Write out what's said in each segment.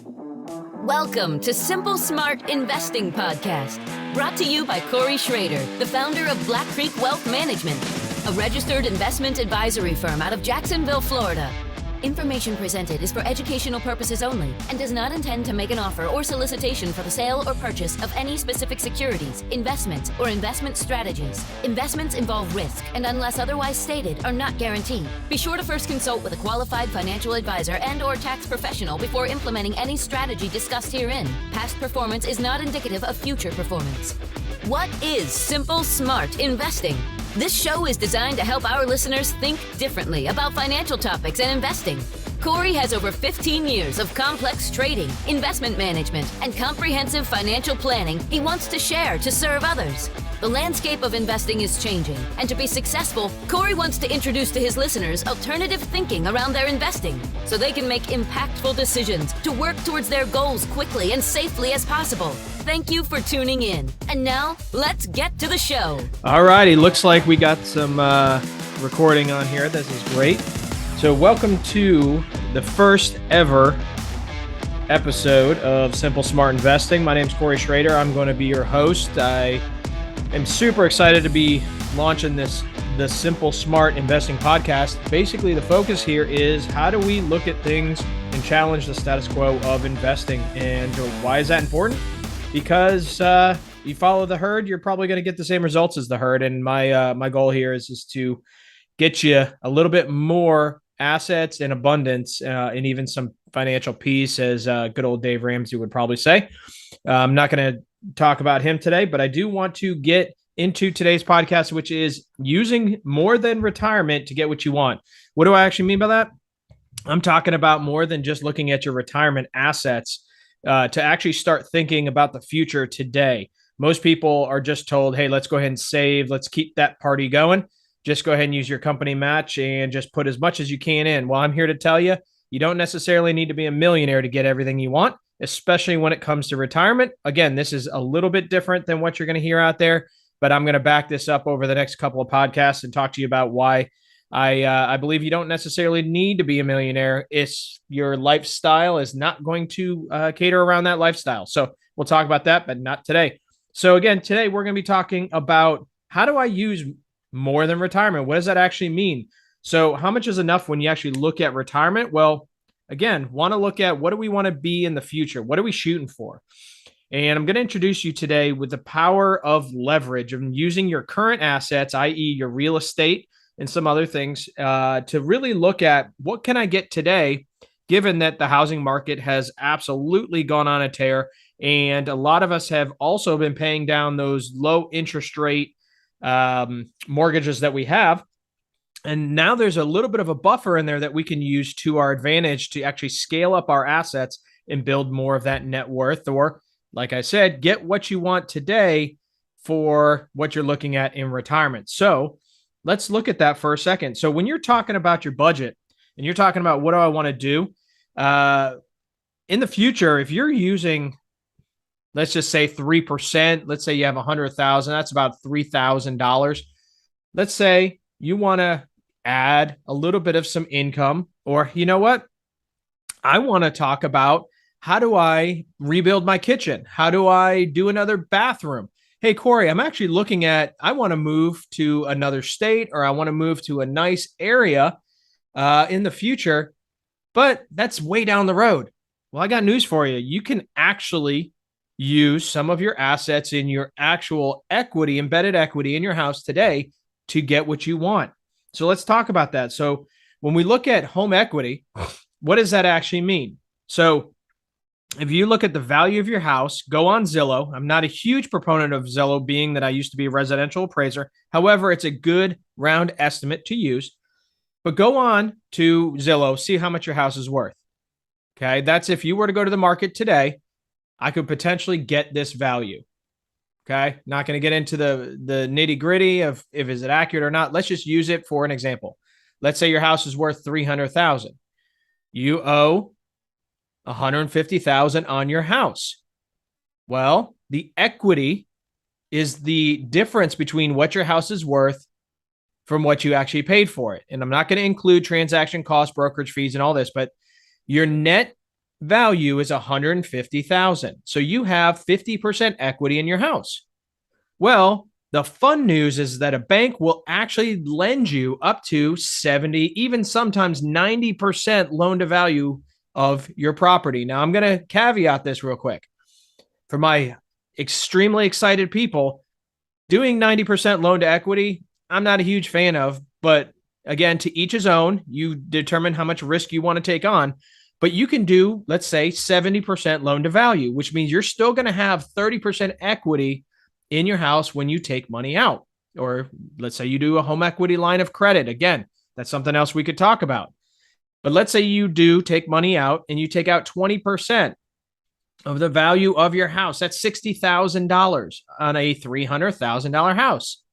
Welcome to Simple Smart Investing Podcast, brought to you by Corey Schrader, the founder of Black Creek Wealth Management, a registered investment advisory firm out of Jacksonville, Florida. Information presented is for educational purposes only and does not intend to make an offer or solicitation for the sale or purchase of any specific securities, investments, or investment strategies. Investments involve risk and, unless otherwise stated, are not guaranteed. Be sure to first consult with a qualified financial advisor and/or tax professional before implementing any strategy discussed herein. Past performance is not indicative of future performance. What is Simple Smart Investing? This show is designed to help our listeners think differently about financial topics and investing. Corey has over 15 years of complex trading, investment management, and comprehensive financial planning he wants to share to serve others. The landscape of investing is changing, and to be successful, Corey wants to introduce to his listeners alternative thinking around their investing so they can make impactful decisions to work towards their goals quickly and safely as possible. Thank you for tuning in. And now, let's get to the show. All righty. Looks like we got some recording on here. This is great. So welcome to the first ever episode of Simple Smart Investing. My name is Corey Schrader. I'm going to be your host. I am super excited to be launching the Simple Smart Investing podcast. Basically, the focus here is how do we look at things and challenge the status quo of investing? And why is that important? Because you follow the herd, you're probably going to get the same results as the herd. And my goal here is just to get you a little bit more assets and abundance and even some financial peace, as good old Dave Ramsey would probably say. I'm not going to talk about him today, but I do want to get into today's podcast, which is using more than retirement to get what you want. What do I actually mean by that? I'm talking about more than just looking at your retirement assets. To actually start thinking about the future today. Most people are just told, hey, let's go ahead and save. Let's keep that party going. Just go ahead and use your company match and just put as much as you can in. Well, I'm here to tell you, you don't necessarily need to be a millionaire to get everything you want, especially when it comes to retirement. Again, this is a little bit different than what you're going to hear out there, but I'm going to back this up over the next couple of podcasts and talk to you about why I believe you don't necessarily need to be a millionaire if your lifestyle is not going to cater around that lifestyle. So we'll talk about that, but not today. So again, today we're going to be talking about how do I use more than retirement? What does that actually mean? So how much is enough when you actually look at retirement? Well, again, want to look at what do we want to be in the future? What are we shooting for? And I'm going to introduce you today with the power of leverage, of using your current assets, i.e. your real estate, and some other things to really look at what can I get today, given that the housing market has absolutely gone on a tear. And a lot of us have also been paying down those low interest rate mortgages that we have. And now there's a little bit of a buffer in there that we can use to our advantage to actually scale up our assets and build more of that net worth. Or, like I said, get what you want today for what you're looking at in retirement. So let's look at that for a second. So when you're talking about your budget and you're talking about what do I want to do in the future, if you're using, let's just say 3%, let's say you have 100,000, that's about $3,000. Let's say you want to add a little bit of some income, or you know what? I want to talk about how do I rebuild my kitchen? How do I do another bathroom? Hey, Corey, I'm actually looking at, I want to move to another state, or I want to move to a nice area in the future, but that's way down the road. Well, I got news for you. You can actually use some of your assets in your actual equity, embedded equity in your house today to get what you want. So let's talk about that. So when we look at home equity, what does that actually mean? So if you look at the value of your house, go on Zillow. I'm not a huge proponent of Zillow, being that I used to be a residential appraiser. However, it's a good round estimate to use. But go on to Zillow, see how much your house is worth. Okay, that's if you were to go to the market today, I could potentially get this value. Okay, not going to get into the nitty gritty of if is it accurate or not. Let's just use it for an example. Let's say your house is worth $300,000. You owe $150,000 on your house. Well, the equity is the difference between what your house is worth from what you actually paid for it. And I'm not going to include transaction costs, brokerage fees, and all this, but your net value is $150,000. So you have 50% equity in your house. Well, the fun news is that a bank will actually lend you up to 70, even sometimes 90% loan to value of your property. Now, I'm going to caveat this real quick. For my extremely excited people, doing 90% loan to equity, I'm not a huge fan of, but again, to each his own. You determine how much risk you want to take on, but you can do, let's say, 70% loan to value, which means you're still going to have 30% equity in your house when you take money out. Or let's say you do a home equity line of credit. Again, that's something else we could talk about. But let's say you do take money out and you take out 20% of the value of your house. That's $60,000 on a $300,000 house.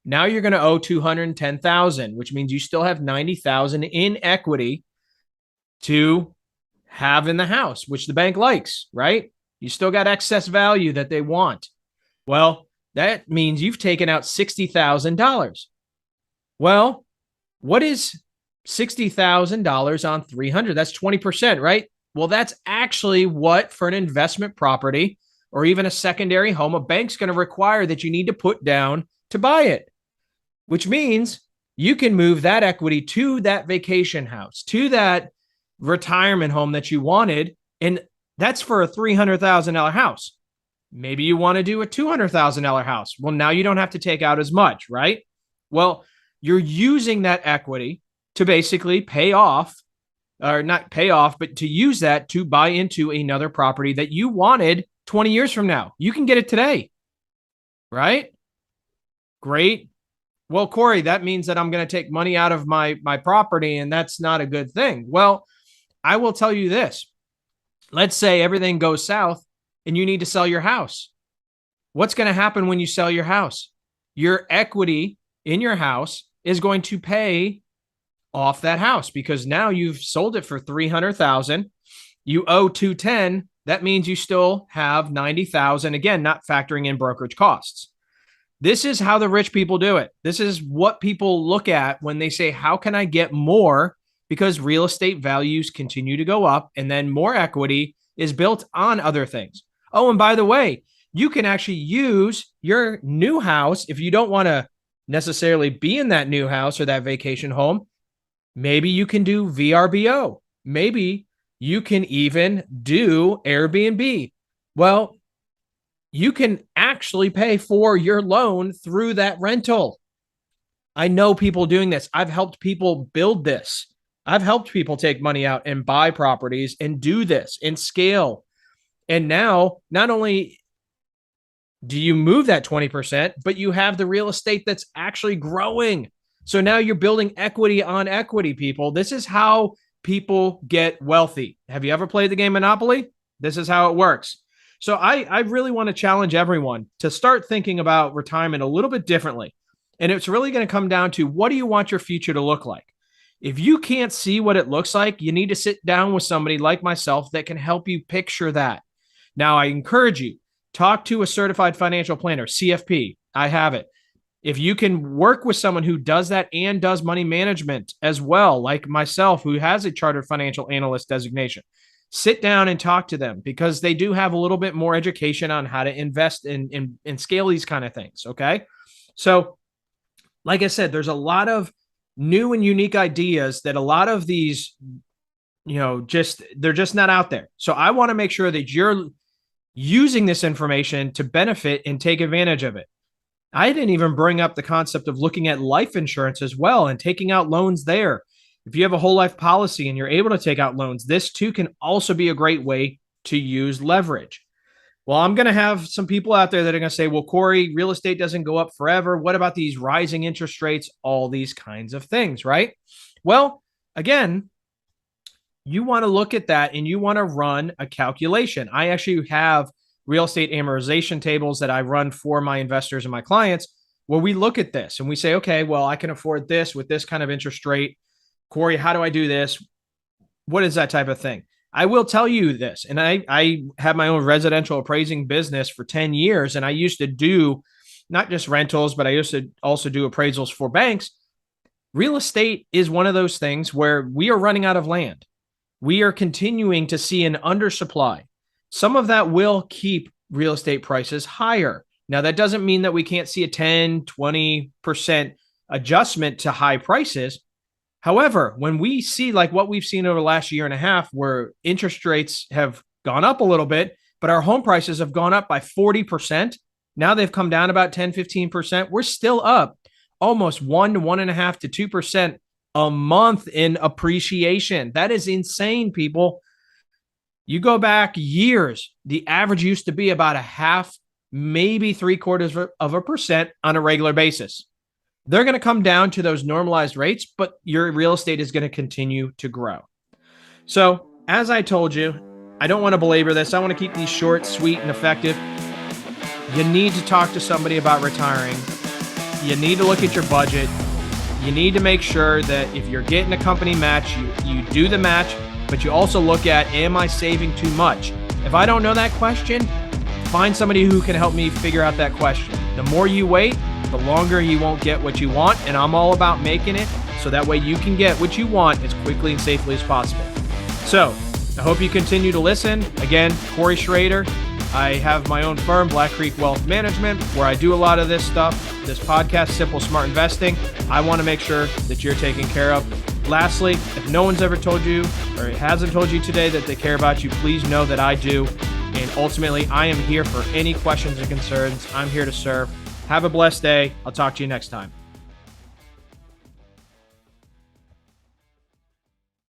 Now you're going to owe $210,000, which means you still have $90,000 in equity to have in the house, which the bank likes, right? You still got excess value that they want. Well, that means you've taken out $60,000. Well, what is $60,000 on 300? That's 20%, right? Well, that's actually what, for an investment property or even a secondary home, a bank's going to require that you need to put down to buy it, which means you can move that equity to that vacation house, to that retirement home that you wanted. And that's for a $300,000 house. Maybe you want to do a $200,000 house. Well, now you don't have to take out as much, right? Well, you're using that equity to basically pay off, or not pay off, but to use that to buy into another property that you wanted 20 years from now. You can get it today, right? Great. Well, Corey, that means that I'm going to take money out of my property, and that's not a good thing. Well, I will tell you this. Let's say everything goes south and you need to sell your house. What's going to happen when you sell your house? Your equity in your house is going to pay off that house because now you've sold it for $300,000. You owe $210,000. That means you still have $90,000. Again, not factoring in brokerage costs. This is how the rich people do it. This is what people look at when they say, how can I get more? Because real estate values continue to go up and then more equity is built on other things. Oh, and by the way, you can actually use your new house if you don't want to necessarily be in that new house or that vacation home. Maybe you can do VRBO. Maybe you can even do Airbnb. Well, you can actually pay for your loan through that rental. I know people doing this. I've helped people build this. I've helped people take money out and buy properties and do this and scale. And now, not only do you move that 20%, but you have the real estate that's actually growing. So now you're building equity on equity, people. This is how people get wealthy. Have you ever played the game Monopoly? This is how it works. So I really want to challenge everyone to start thinking about retirement a little bit differently. And it's really going to come down to, what do you want your future to look like? If you can't see what it looks like, you need to sit down with somebody like myself that can help you picture that. Now, I encourage you, talk to a certified financial planner, CFP. I have it. If you can work with someone who does that and does money management as well, like myself, who has a chartered financial analyst designation, sit down and talk to them because they do have a little bit more education on how to invest and scale these kind of things. Okay. So like I said, there's a lot of new and unique ideas that a lot of these, they're just not out there. So I want to make sure that you're using this information to benefit and take advantage of it. I didn't even bring up the concept of looking at life insurance as well and taking out loans there. If you have a whole life policy and you're able to take out loans, this too can also be a great way to use leverage. Well, I'm going to have some people out there that are going to say, well, Corey, real estate doesn't go up forever. What about these rising interest rates? All these kinds of things, right? Well, again, you want to look at that and you want to run a calculation. I actually have real estate amortization tables that I run for my investors and my clients where we look at this and we say, okay, well, I can afford this with this kind of interest rate. Corey, how do I do this? What is that type of thing? I will tell you this, and I have my own residential appraising business for 10 years, and I used to do not just rentals, but I used to also do appraisals for banks. Real estate is one of those things where we are running out of land. we are continuing to see an undersupply. Some of that will keep real estate prices higher. Now, that doesn't mean that we can't see a 10, 20% adjustment to high prices. However, when we see like what we've seen over the last year and a half, where interest rates have gone up a little bit, but our home prices have gone up by 40%. Now they've come down about 10, 15%. We're still up almost 1 to 1.5 to 2% a month in appreciation. That is insane, people. You go back years, the average used to be about a half, maybe 0.75% on a regular basis. They're going to come down to those normalized rates, but your real estate is going to continue to grow. So, as I told you, I don't want to belabor this. I want to keep these short, sweet, and effective. You need to talk to somebody about retiring. You need to look at your budget. You need to make sure that if you're getting a company match, you do the match, but you also look at, am I saving too much? If I don't know that question, find somebody who can help me figure out that question. The more you wait, the longer you won't get what you want, and I'm all about making it so that way you can get what you want as quickly and safely as possible. So, I hope you continue to listen. Again, Corey Schrader. I have my own firm, Black Creek Wealth Management, where I do a lot of this stuff. This podcast, Simple Smart Investing, I want to make sure that you're taken care of. Lastly, if no one's ever told you or hasn't told you today that they care about you, please know that I do. And ultimately, I am here for any questions or concerns. I'm here to serve. Have a blessed day. I'll talk to you next time.